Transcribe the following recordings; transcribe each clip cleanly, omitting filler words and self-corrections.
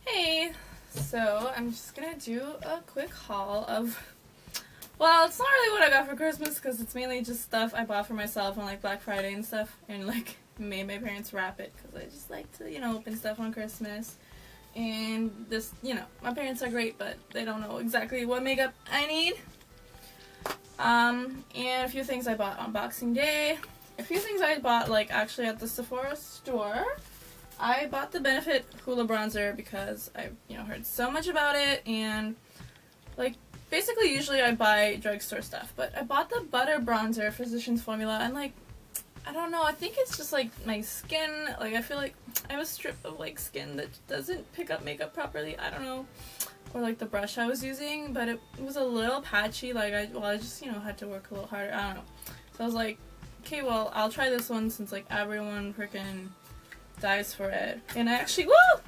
Hey, so I'm just gonna do a quick haul of, well, it's not really what I got for Christmas because it's mainly just stuff I bought for myself on like Black Friday and stuff, and like made my parents wrap it because I just like to, open stuff on Christmas. And this, my parents are great, but they don't know exactly what makeup I need. And a few things I bought on Boxing Day. A few things I bought like actually at the Sephora store. I bought the Benefit Hoola Bronzer because I, heard so much about it, and like basically usually I buy drugstore stuff, but I bought the Butter Bronzer Physicians Formula, and like I don't know, I think it's just like my skin, like I feel like I have a strip of like skin that doesn't pick up makeup properly, I don't know, or like the brush I was using, but it was a little patchy, like I just had to work a little harder, I don't know, so I was like, okay, well I'll try this one since like everyone freaking dies for it. And I actually, whoa!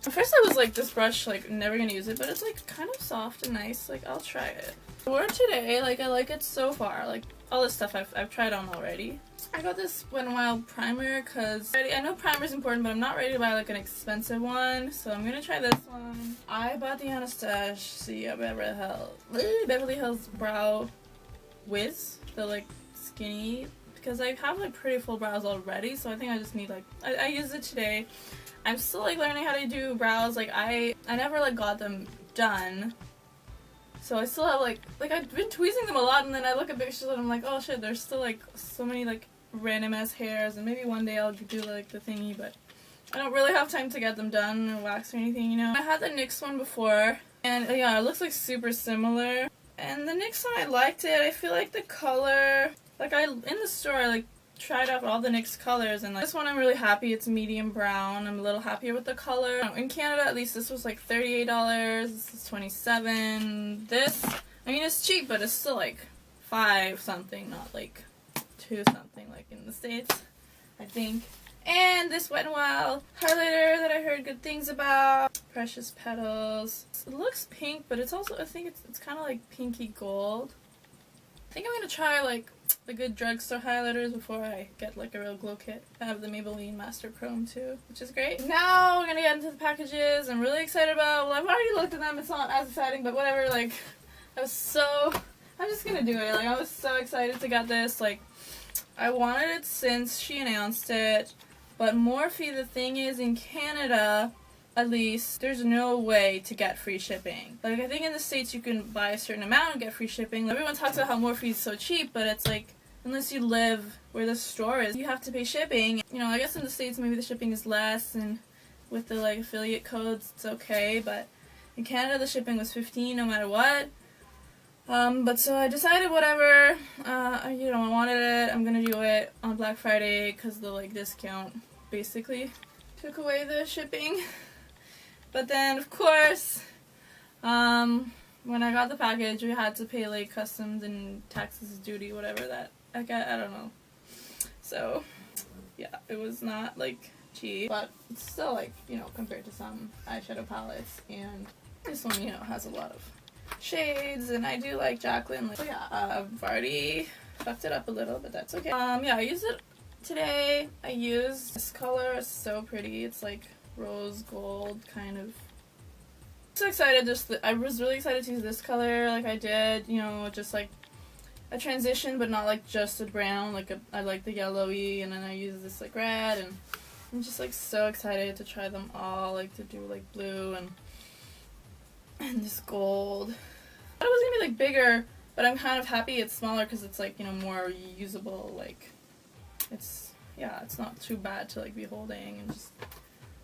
At first I was like, this brush, like, never gonna use it, but it's like kind of soft and nice, like, I'll try it. For today, like, I like it so far, like, all this stuff I've tried on already. I got this Wet n Wild primer, because I know primer's important, but I'm not ready to buy, like, an expensive one, so I'm gonna try this one. I bought the Anastasia Beverly Hills Brow Wiz, the, like, skinny, because I have like pretty full brows already, so I think I just need like I used it today. I'm still like learning how to do brows. Like I never like got them done, so I still have like I've been tweezing them a lot, and then I look at pictures and I'm like, oh shit, there's still like so many like random ass hairs, and maybe one day I'll do like the thingy, but I don't really have time to get them done or wax or anything, I had the NYX one before, and yeah, it looks like super similar. And the NYX one, I liked it. I feel like the color, like in the store, I like tried out all the NYX colors, and like, this one I'm really happy. It's medium brown. I'm a little happier with the color. In Canada, at least, this was like $38. This is $27. This, I mean, it's cheap, but it's still like $5 something, not like $2 something like in the States, I think. And this Wet n Wild highlighter that I heard good things about. Precious Petals. It looks pink, but it's also, I think it's kind of like pinky gold. I think I'm going to try like the good drugstore highlighters before I get like a real glow kit. I have the Maybelline Master Chrome too, which is great. Now we're going to get into the packages I'm really excited about. Well, I've already looked at them. It's not as exciting, but whatever. Like, I'm just going to do it. Like, I was so excited to get this. Like, I wanted it since she announced it. But Morphe, the thing is, in Canada, at least, there's no way to get free shipping. Like, I think in the States you can buy a certain amount and get free shipping. Everyone talks about how Morphe is so cheap, but it's like, unless you live where the store is, you have to pay shipping. I guess in the States maybe the shipping is less, and with the, like, affiliate codes, it's okay, but in Canada the shipping was $15 no matter what. But so I decided whatever, I wanted it, I'm gonna do it on Black Friday because the, like, discount basically took away the shipping. But then, of course, when I got the package, we had to pay, like, customs and taxes, duty, whatever that, I don't know. So, yeah, it was not, like, cheap, but it's still, like, compared to some eyeshadow palettes, and this one, has a lot of shades, and I do like Jacqueline. So yeah, I've already fucked it up a little, but that's okay. Yeah, I used it today. I used this color. It's so pretty. It's like rose gold kind of. So excited. I was really excited to use this color. Like I did, just like a transition, but not like just a brown. Like I like the yellowy, and then I use this like red, and I'm just like so excited to try them all. Like to do like blue and this gold. I thought it was gonna be like bigger, but I'm kind of happy it's smaller because it's like, more usable. Like, it's not too bad to like be holding, and just,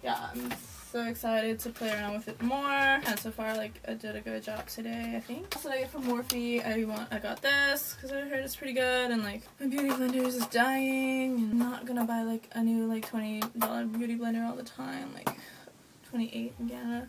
yeah, I'm so excited to play around with it more. And so far, like, I did a good job today, I think. What did I get from Morphe? I got this because I heard it's pretty good, and like, my beauty blender is dying, and I'm not gonna buy like a new like $20 beauty blender all the time, like $28 in Canada.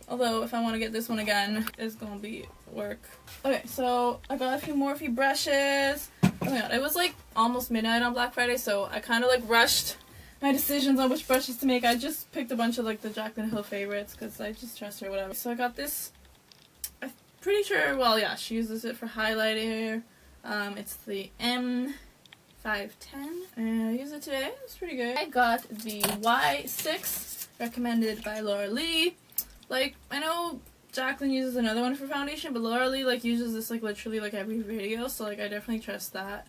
Although, if I want to get this one again, it's gonna be work. Okay, so I got a few Morphe brushes. Oh my god, it was like almost midnight on Black Friday, so I kind of like rushed my decisions on which brushes to make. I just picked a bunch of like the Jaclyn Hill favorites because I just trust her, whatever. So I got this, I'm pretty sure, well yeah, she uses it for highlighter. It's the M510, and I used it today. It's pretty good. I got the Y6, recommended by Laura Lee. Like, I know Jaclyn uses another one for foundation, but Laura Lee, like, uses this, like, literally, like, every video, so, like, I definitely trust that.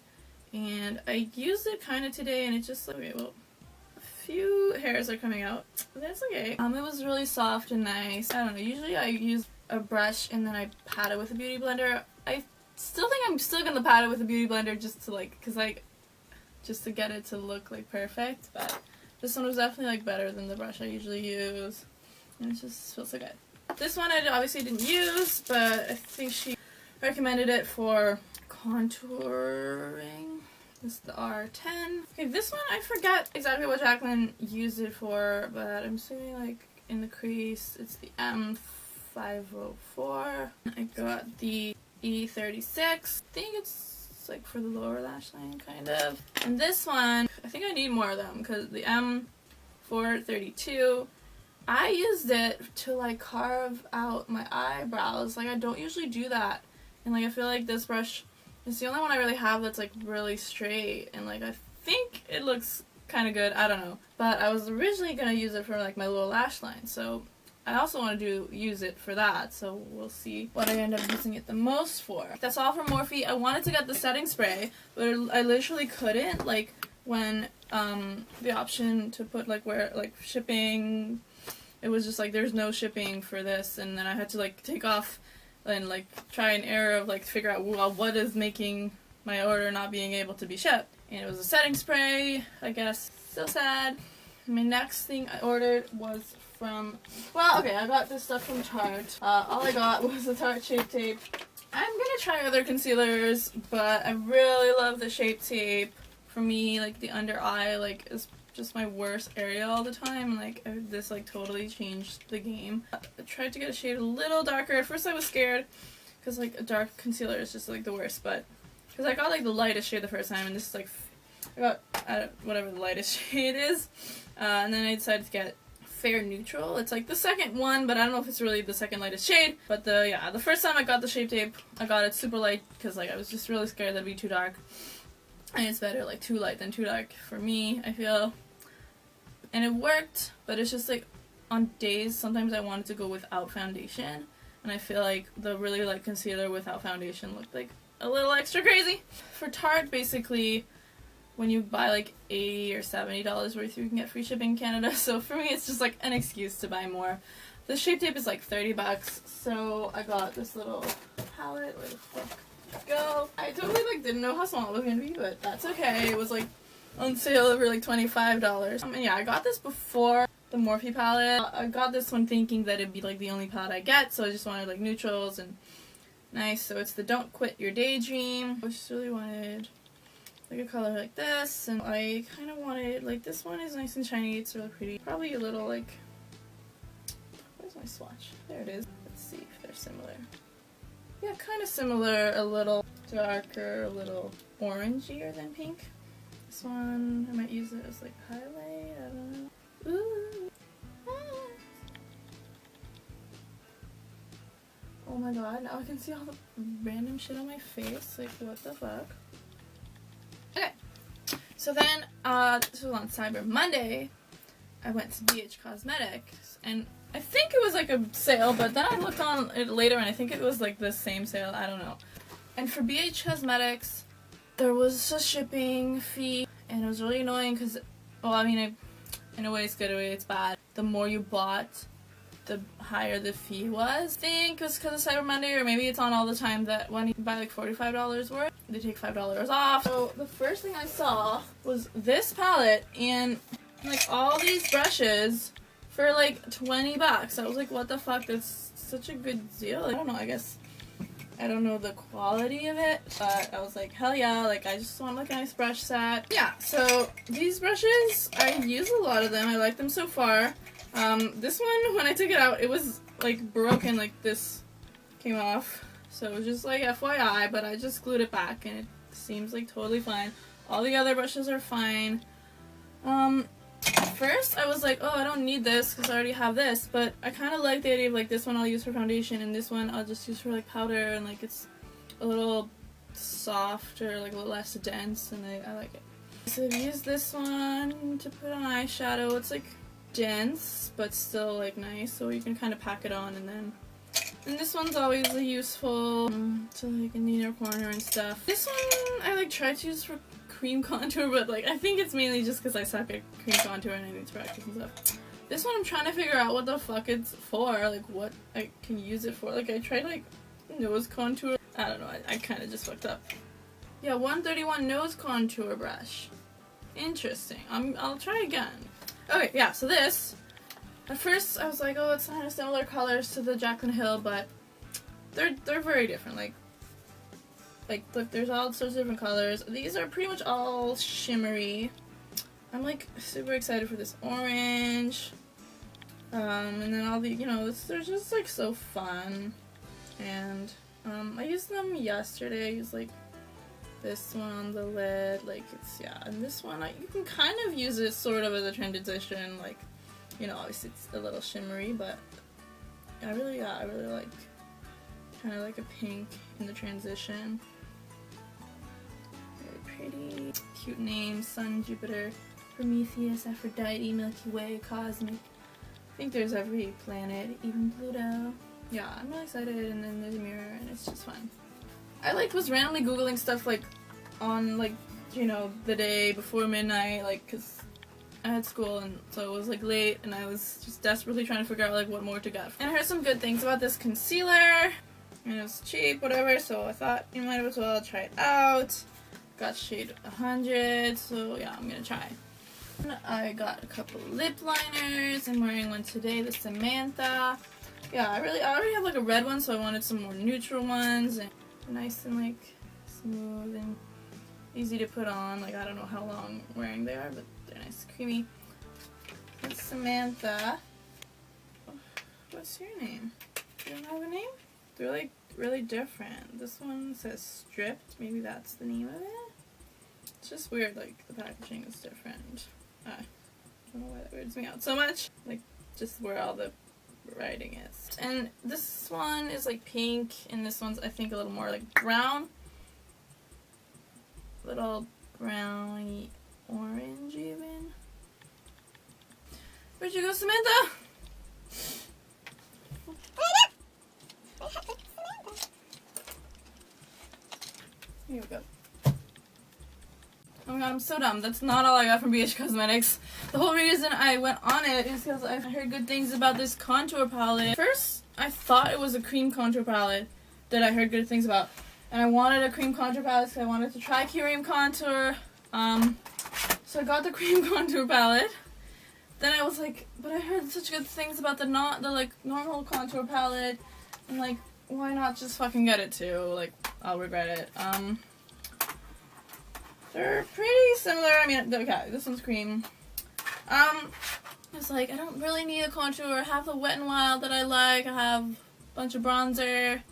And I used it kind of today, and it just, like, okay, well, a few hairs are coming out. That's okay. It was really soft and nice. I don't know, usually I use a brush and then I pat it with a beauty blender. I still think I'm still gonna pat it with a beauty blender just to, like, just to get it to look, like, perfect, but this one was definitely, like, better than the brush I usually use, and it just feels so good. This one I obviously didn't use, but I think she recommended it for contouring. This is the R10. Okay, this one I forget exactly what Jaclyn used it for, but I'm assuming, like, in the crease, it's the M504. I got the E36. I think it's like for the lower lash line, kind of. And this one, I think I need more of them, because the M432, I used it to, like, carve out my eyebrows. Like, I don't usually do that, and, like, I feel like this brush is the only one I really have that's, like, really straight, and, like, I think it looks kind of good. I don't know, but I was originally gonna use it for, like, my lower lash line, so I also want to use it for that, so we'll see what I end up using it the most for. That's all from Morphe. I wanted to get the setting spray, but I literally couldn't, like, when the option to put, like, where, like, shipping, it was just like there's no shipping for this, and then I had to, like, take off and, like, try an error of, like, figure out, well, what is making my order not being able to be shipped. And it was a setting spray, I guess. So sad. My next thing I ordered was from, well, okay, I got this stuff from Tarte. All I got was the Tarte Shape Tape. I'm gonna try other concealers, but I really love the Shape Tape. For me, like, the under eye, like, is just my worst area all the time. Like, this, like, totally changed the game. I tried to get a shade a little darker. At first I was scared, because, like, a dark concealer is just, like, the worst, but, because I got, like, the lightest shade the first time, and this is, like, I got whatever the lightest shade is, and then I decided to get Fair Neutral. It's, like, the second one, but I don't know if it's really the second lightest shade, but the first time I got the Shape Tape, I got it super light, because, like, I was just really scared that it'd be too dark, and it's better, like, too light than too dark for me, I feel. And it worked, but it's just, like, on days, sometimes I wanted to go without foundation, and I feel like the really light concealer without foundation looked, like, a little extra crazy. For Tarte, basically, when you buy, like, $80 or $70 worth, you can get free shipping in Canada, so for me, it's just, like, an excuse to buy more. The Shape Tape is, like, 30 bucks, so I got this little palette. Where the fuck did it go? I totally, like, didn't know how small it was gonna be, but that's okay. It was, like, on sale for, like, $25. And yeah, I got this before the Morphe palette. I got this one thinking that it'd be, like, the only palette I get, so I just wanted, like, neutrals and nice. So it's the Don't Quit Your Daydream. I just really wanted, like, a color like this, and I kind of wanted, like, this one is nice and shiny. It's really pretty. Probably a little, like, where's my swatch? There it is. Let's see if they're similar. Yeah, kind of similar. A little darker, a little orangier than pink. This one, I might use it as, like, highlight, I don't know. Ooh. Ah. Oh my god, now I can see all the random shit on my face, like, what the fuck. Okay, so then, this was on Cyber Monday, I went to BH Cosmetics, and I think it was, like, a sale, but then I looked on it later, and I think it was, like, the same sale, I don't know. And for BH Cosmetics, there was a shipping fee, and it was really annoying because, well, I mean, in a way it's good, in a way it's bad. The more you bought, the higher the fee was. I think it was because of Cyber Monday, or maybe it's on all the time that when you buy, like, $45 worth, they take $5 off. So the first thing I saw was this palette and, like, all these brushes for, like, 20 bucks. I was like, what the fuck, that's such a good deal. I don't know, I guess I don't know the quality of it, but I was like, hell yeah, like, I just want, like, a nice brush set. Yeah, so these brushes, I use a lot of them. I like them so far. This one, when I took it out, it was, like, broken, like, this came off. So it was just, like, FYI, but I just glued it back, and it seems, like, totally fine. All the other brushes are fine. At first, I was like, oh, I don't need this because I already have this, but I kind of like the idea of, like, this one I'll use for foundation, and this one I'll just use for, like, powder, and, like, it's a little softer, like, a little less dense, and I like it. So I've used this one to put on eyeshadow. It's, like, dense, but still like nice, so you can kind of pack it on. And this one's always useful to like in the inner corner and stuff. This one I like try to use for cream contour, but like I think it's mainly just because I suck at cream contour and I need to practice and stuff. This one I'm trying to figure out what the fuck it's for, like what I can use it for. Like I tried like nose contour. I don't know, I kind of just fucked up. Yeah, 131 nose contour brush. Interesting. I'll try again. Okay, yeah, so this, at first I was like, oh, it's kind of similar colors to the Jaclyn Hill, but they're very different. Like look, there's all sorts of different colors. These are pretty much all shimmery. I'm like super excited for this orange. And then all the, you know, they're just like so fun. And I used them yesterday. I used like this one on the lid, like it's, yeah, and this one you can kind of use it sort of as a transition, like, you know, obviously it's a little shimmery, but I really like kind of like a pink in the transition. Very pretty, cute name: Sun, Jupiter, Prometheus, Aphrodite, Milky Way, Cosmic. I think there's every planet, even Pluto. Yeah, I'm really excited. And then there's a mirror, and it's just fun. I like was randomly googling stuff like on like, you know, the day before midnight, like, cause I had school and so it was like late and I was just desperately trying to figure out like what more to get. And I heard some good things about this concealer and it was cheap, whatever, so I thought you might as well try it out. Got shade 100, so yeah, I'm gonna try. I got a couple lip liners. I'm wearing one today, the Samantha. Yeah, I already have like a red one, so I wanted some more neutral ones. And nice and like smooth and easy to put on. Like I don't know how long wearing they are, but they're nice, creamy. That's Samantha. What's your name? You don't have a name? They're like really different. This one says stripped. Maybe that's the name of it. It's just weird. Like the packaging is different. I don't know why that weirds me out so much. Like just where all the writing is. And this one is like pink, and this one's I think a little more like brown. Little browny orange even. Where'd you go, Samantha? Here we go. Oh my god, I'm so dumb. That's not all I got from BH Cosmetics. The whole reason I went on it is because I've heard good things about this contour palette. First, I thought it was a cream contour palette that I heard good things about. And I wanted a cream contour palette because I wanted to try cream contour. So I got the cream contour palette. Then I was like, but I heard such good things about the like normal contour palette. And like, why not just fucking get it too? Like, I'll regret it. They're pretty similar. I mean, okay, this one's cream. I was like, I don't really need a contour. I have the Wet n Wild that I like. I have a bunch of bronzer.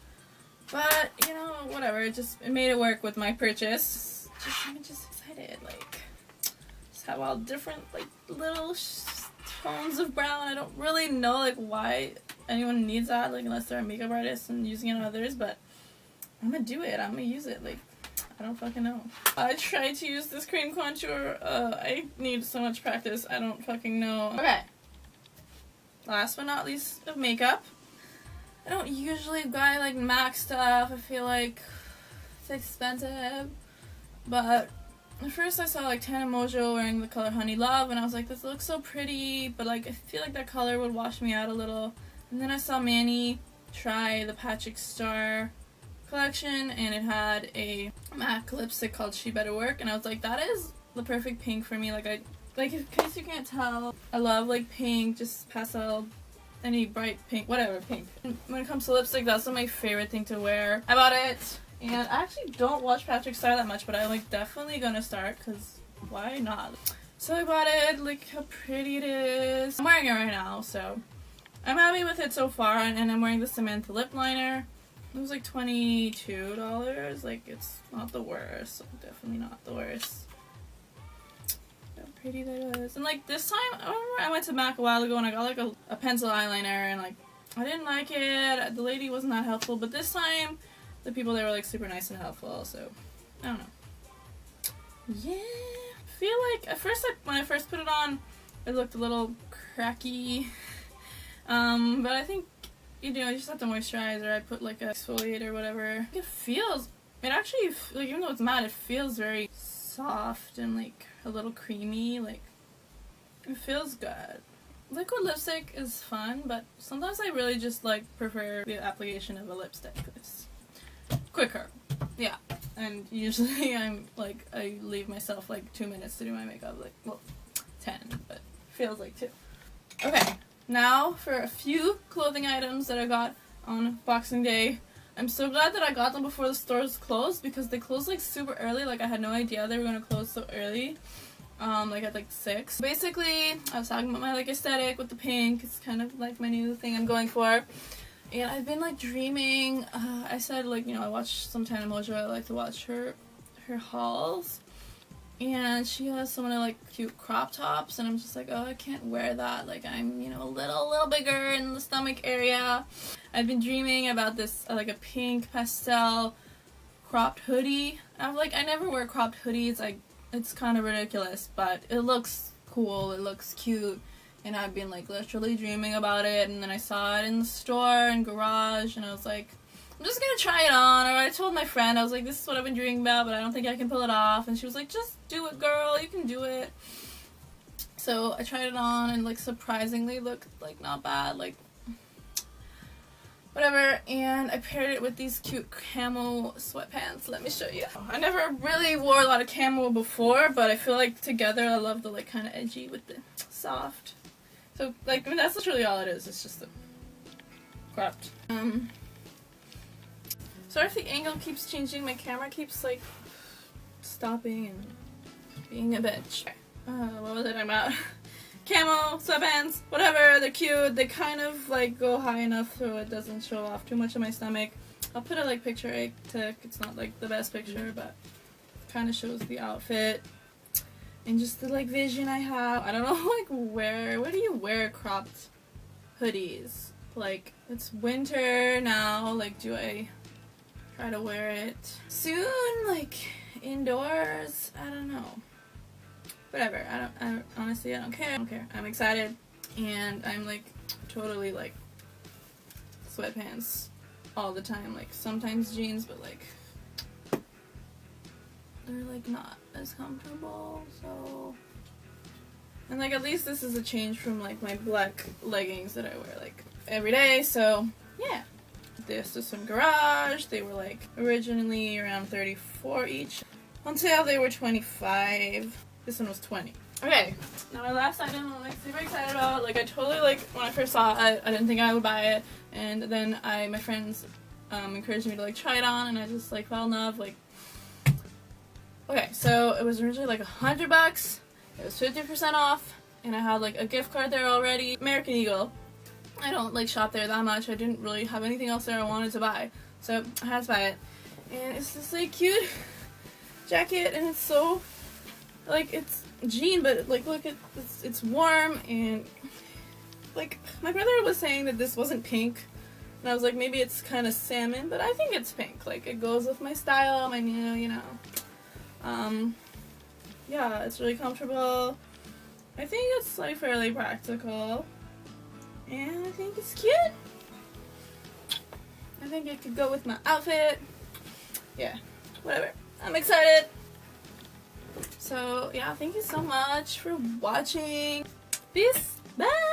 But, you know, whatever. It made it work with my purchase. I'm just excited. Like, just have all different, like, little tones of brown. I don't really know, like, why anyone needs that, like, unless they're a makeup artist and using it on others. But I'm gonna do it. I'm gonna use it. Like, I don't fucking know. I tried to use this cream contour. I need so much practice. I don't fucking know. Okay. Last but not least of makeup. I don't usually buy like MAC stuff. I feel like it's expensive. But at first I saw like Tana Mojo wearing the color Honey Love and I was like, this looks so pretty, but like I feel like that color would wash me out a little. And then I saw Manny try the Patrick Star collection and it had a MAC lipstick called She Better Work and I was like, that is the perfect pink for me. Like in case you can't tell, I love like pink, just pastel, any bright pink, whatever pink. And when it comes to lipstick, that's my favorite thing to wear. I bought it and I actually don't watch Patrick Star that much, but I'm like definitely gonna start because why not? So I bought it. Look how pretty it is. I'm wearing it right now, so I'm happy with it so far. And I'm wearing the Samantha lip liner. It was like $22. Like, it's not the worst. Definitely not the worst. How pretty that is. And like this time, I remember I went to MAC a while ago and I got like a pencil eyeliner and like I didn't like it. The lady wasn't that helpful, but this time the people there were like super nice and helpful, so I don't know. Yeah. I feel like at first when I first put it on, it looked a little cracky. But I think, you know, you just have to moisturize, or I put like a exfoliate or whatever. It actually, like, even though it's matte, it feels very soft and like a little creamy. Like, it feels good. Liquid lipstick is fun, but sometimes I really just like prefer the application of a lipstick. It's quicker. Yeah. And usually I leave myself like 2 minutes to do my makeup. Like, well, 10, but feels like 2. Okay, now for a few clothing items that I got on Boxing Day. I'm so glad that I got them before the stores closed, because they closed like super early. Like, I had no idea they were gonna close so early. Like at like 6. Basically, I was talking about my like aesthetic with the pink. It's kind of like my new thing I'm going for. And I've been like dreaming. I said, like, you know, I watch some Tana Mojo. I like to watch her hauls. And she has some of the like cute crop tops, and I'm just like, oh, I can't wear that. Like, I'm, you know, a little bigger in the stomach area. I've been dreaming about this like a pink pastel cropped hoodie. I never wear cropped hoodies. It's kind of ridiculous, but it looks cool. It looks cute. And I've been like literally dreaming about it, and then I saw it in the store in Garage, and I was like, I'm just gonna try it on. Or I told my friend, I was like, this is what I've been dreaming about, but I don't think I can pull it off. And she was like, just do it, girl, you can do it. So I tried it on, and like surprisingly looked like not bad, like whatever. And I paired it with these cute camo sweatpants. Let me show you. I never really wore a lot of camo before, but I feel like together I love the like kind of edgy with the soft. So like, I mean, that's literally all it is. It's just cropped. Sorry if the angle keeps changing. My camera keeps like stopping and being a bitch. What was I talking about? Camo, sweatpants, whatever. They're cute. They kind of like go high enough so it doesn't show off too much of my stomach. I'll put a like picture I took. It's not like the best picture, but it kind of shows the outfit and just the like vision I have. I don't know like where do you wear cropped hoodies? Like, it's winter now. Like, do I try to wear it soon, like indoors? I don't know. Whatever. Honestly, I don't care. I'm excited, and I'm like totally like sweatpants all the time. Like, sometimes jeans, but like they're like not as comfortable. So, and like at least this is a change from like my black leggings that I wear like every day. So yeah. This is from Garage. They were like originally around 34 each. On sale they were 25. This one was 20. Okay, now my last item I'm like super excited about. Like, I totally like when I first saw it, I didn't think I would buy it, and then my friends encouraged me to like try it on, and I just like fell in love. Like, okay, so it was originally like $100. It was 50% off, and I had like a gift card there already. American Eagle. I don't like shop there that much. I didn't really have anything else there I wanted to buy, so I had to buy it. And it's this like cute jacket, and it's so like, it's jean, but like look at it's warm, and like my brother was saying that this wasn't pink, and I was like, maybe it's kind of salmon, but I think it's pink. Like, it goes with my style, my new, you know. Yeah, it's really comfortable. I think it's like fairly practical. And I think it's cute. I think it could go with my outfit. Yeah, whatever. I'm excited. So, yeah, thank you so much for watching. Peace. Bye.